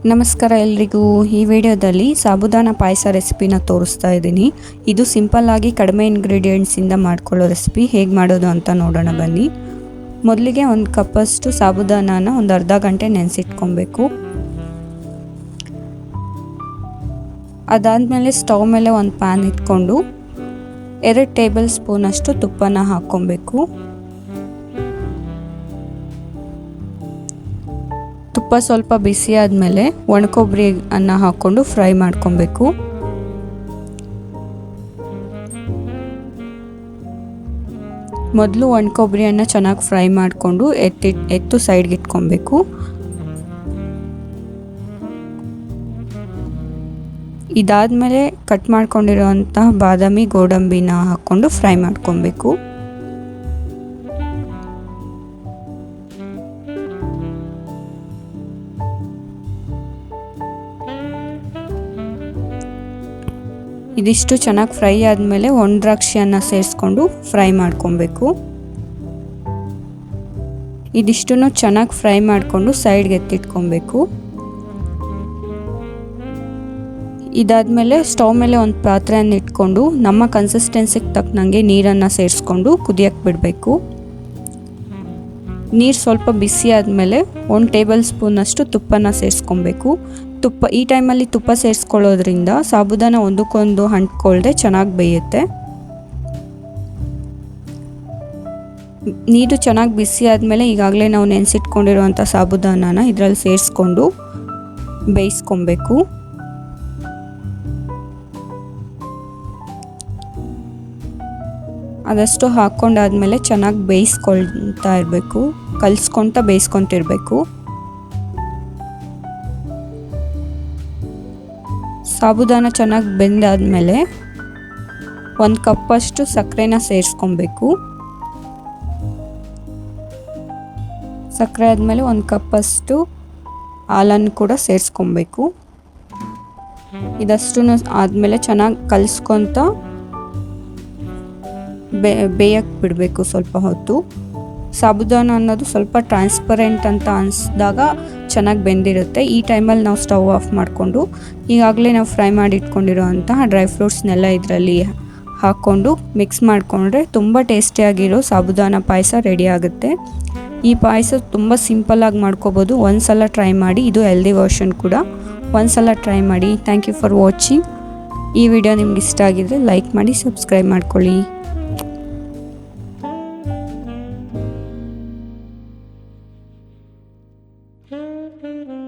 ನಮಸ್ಕಾರ ಎಲ್ರಿಗೂ. ಈ ವಿಡಿಯೋದಲ್ಲಿ ಸಾಬುದಾನ ಪಾಯಸ ರೆಸಿಪಿನ ತೋರಿಸ್ತಾ ಇದ್ದೀನಿ. ಇದು ಸಿಂಪಲ್ ಆಗಿ ಕಡಿಮೆ ಇಂಗ್ರೀಡಿಯೆಂಟ್ಸಿಂದ ಮಾಡ್ಕೊಳ್ಳೋ ರೆಸಿಪಿ. ಹೇಗೆ ಮಾಡೋದು ಅಂತ ನೋಡೋಣ ಬನ್ನಿ. ಮೊದಲಿಗೆ ಒಂದು ಕಪ್ಪಷ್ಟು ಸಾಬುದಾನನ ಒಂದು ಅರ್ಧ ಗಂಟೆ ನೆನೆಸಿಟ್ಕೊಬೇಕು. ಅದಾದಮೇಲೆ ಸ್ಟವ್ ಮೇಲೆ ಒಂದು ಪ್ಯಾನ್ ಇಟ್ಕೊಂಡು 2 ಟೇಬಲ್ ಸ್ಪೂನಷ್ಟು ತುಪ್ಪನ ಹಾಕ್ಕೊಬೇಕು. ತುಪ್ಪ ಸ್ವಲ್ಪ ಬಿಸಿ ಆದಮೇಲೆ ಒಣಕೊಬ್ಬರಿಯನ್ನು ಹಾಕ್ಕೊಂಡು ಫ್ರೈ ಮಾಡ್ಕೊಬೇಕು. ಮೊದಲು ಒಣಕೊಬ್ಬರಿಯನ್ನು ಚೆನ್ನಾಗಿ ಫ್ರೈ ಮಾಡಿಕೊಂಡು ಎತ್ತು ಸೈಡ್ಗೆ ಇಟ್ಕೊಬೇಕು. ಇದಾದಮೇಲೆ ಕಟ್ ಮಾಡ್ಕೊಂಡಿರೋಂತಹ ಬಾದಾಮಿ ಗೋಡಂಬಿನ ಹಾಕ್ಕೊಂಡು ಫ್ರೈ ಮಾಡ್ಕೊಬೇಕು. ಇದಿಷ್ಟು ಚೆನ್ನಾಗಿ ಫ್ರೈ ಆದಮೇಲೆ ಒಣದ್ರಾಕ್ಷಿಯನ್ನು ಸೇರಿಸ್ಕೊಂಡು ಫ್ರೈ ಮಾಡ್ಕೊಬೇಕು. ಇದಿಷ್ಟನ್ನು ಚೆನ್ನಾಗಿ ಫ್ರೈ ಮಾಡಿಕೊಂಡು ಸೈಡ್ಗೆ ಎತ್ತಿಟ್ಕೊಬೇಕು. ಇದಾದಮೇಲೆ ಸ್ಟವ್ ಮೇಲೆ ಒಂದು ಪಾತ್ರೆಯನ್ನು ಇಟ್ಕೊಂಡು ನಮ್ಮ ಕನ್ಸಿಸ್ಟೆನ್ಸಿಗೆ ತಕ್ಕನಂಗೆ ನೀರನ್ನು ಸೇರಿಸ್ಕೊಂಡು ಕುದಿಯಕ್ಕೆ ಬಿಡಬೇಕು. ನೀರು ಸ್ವಲ್ಪ ಬಿಸಿ ಆದಮೇಲೆ 1 ಟೇಬಲ್ ಸ್ಪೂನಷ್ಟು ತುಪ್ಪನ ಸೇರಿಸ್ಕೊಬೇಕು. ಈ ಟೈಮಲ್ಲಿ ತುಪ್ಪ ಸೇರಿಸ್ಕೊಳ್ಳೋದ್ರಿಂದ ಸಾಬುದಾನ ಒಂದಕ್ಕೊಂದು ಅಂಟ್ಕೊಳ್ದೆ ಚೆನ್ನಾಗಿ ಬೇಯುತ್ತೆ. ನೀರು ಚೆನ್ನಾಗಿ ಬಿಸಿ ಆದಮೇಲೆ ಈಗಾಗಲೇ ನಾವು ನೆನೆಸಿಟ್ಕೊಂಡಿರುವಂಥ ಸಾಬುದಾನನ ಇದರಲ್ಲಿ ಸೇರಿಸ್ಕೊಂಡು ಬೇಯಿಸ್ಕೊಬೇಕು. ಅದಷ್ಟು ಹಾಕ್ಕೊಂಡಾದ್ಮೇಲೆ ಚೆನ್ನಾಗಿ ಬೇಯಿಸ್ಕೊಳ್ತಾ ಇರಬೇಕು, ಬೇಯಿಸ್ಕೊತಿರ್ಬೇಕು. ಸಾಬುದಾನ ಚೆನ್ನಾಗಿ ಬೆಂದಾದ್ಮೇಲೆ 1 ಕಪ್ಪಷ್ಟು ಸಕ್ಕರೆನ ಸೇರಿಸ್ಕೊಬೇಕು. ಸಕ್ಕರೆ ಆದಮೇಲೆ 1 ಕಪ್ಪಷ್ಟು ಹಾಲನ್ನು ಕೂಡ ಸೇರಿಸ್ಕೊಬೇಕು. ಇದಷ್ಟು ಆದಮೇಲೆ ಚೆನ್ನಾಗಿ ಕಲಿಸ್ಕೊತ ಬೇಯಕ್ಕೆ ಬಿಡಬೇಕು ಸ್ವಲ್ಪ ಹೊತ್ತು. ಸಾಬುದಾನ ಅನ್ನೋದು ಸ್ವಲ್ಪ ಟ್ರಾನ್ಸ್ಪರೆಂಟ್ ಅಂತ ಅನಿಸಿದಾಗ ಚೆನ್ನಾಗಿ ಬೆಂದಿರುತ್ತೆ. ಈ ಟೈಮಲ್ಲಿ ನಾವು ಸ್ಟವ್ ಆಫ್ ಮಾಡಿಕೊಂಡು ಈಗಾಗಲೇ ನಾವು ಫ್ರೈ ಮಾಡಿ ಇಟ್ಕೊಂಡಿರೋಂತಹ ಡ್ರೈ ಫ್ರೂಟ್ಸ್ನೆಲ್ಲ ಇದರಲ್ಲಿ ಹಾಕ್ಕೊಂಡು ಮಿಕ್ಸ್ ಮಾಡಿಕೊಂಡ್ರೆ ತುಂಬ ಟೇಸ್ಟಿಯಾಗಿರೋ ಸಾಬುದಾನ ಪಾಯಸ ರೆಡಿ ಆಗುತ್ತೆ. ಈ ಪಾಯಸ ತುಂಬ ಸಿಂಪಲ್ಲಾಗಿ ಮಾಡ್ಕೋಬೋದು. ಒಂದು ಸಲ ಟ್ರೈ ಮಾಡಿ. ಇದು ಹೆಲ್ದಿ ವರ್ಷನ್ ಕೂಡ. ಒಂದು ಸಲ ಟ್ರೈ ಮಾಡಿ. Thank you for watching. ಈ ವಿಡಿಯೋ ನಿಮ್ಗೆ ಇಷ್ಟ ಆಗಿದ್ರೆ ಲೈಕ್ ಮಾಡಿ, ಸಬ್ಸ್ಕ್ರೈಬ್ ಮಾಡ್ಕೊಳ್ಳಿ. Mm-hmm.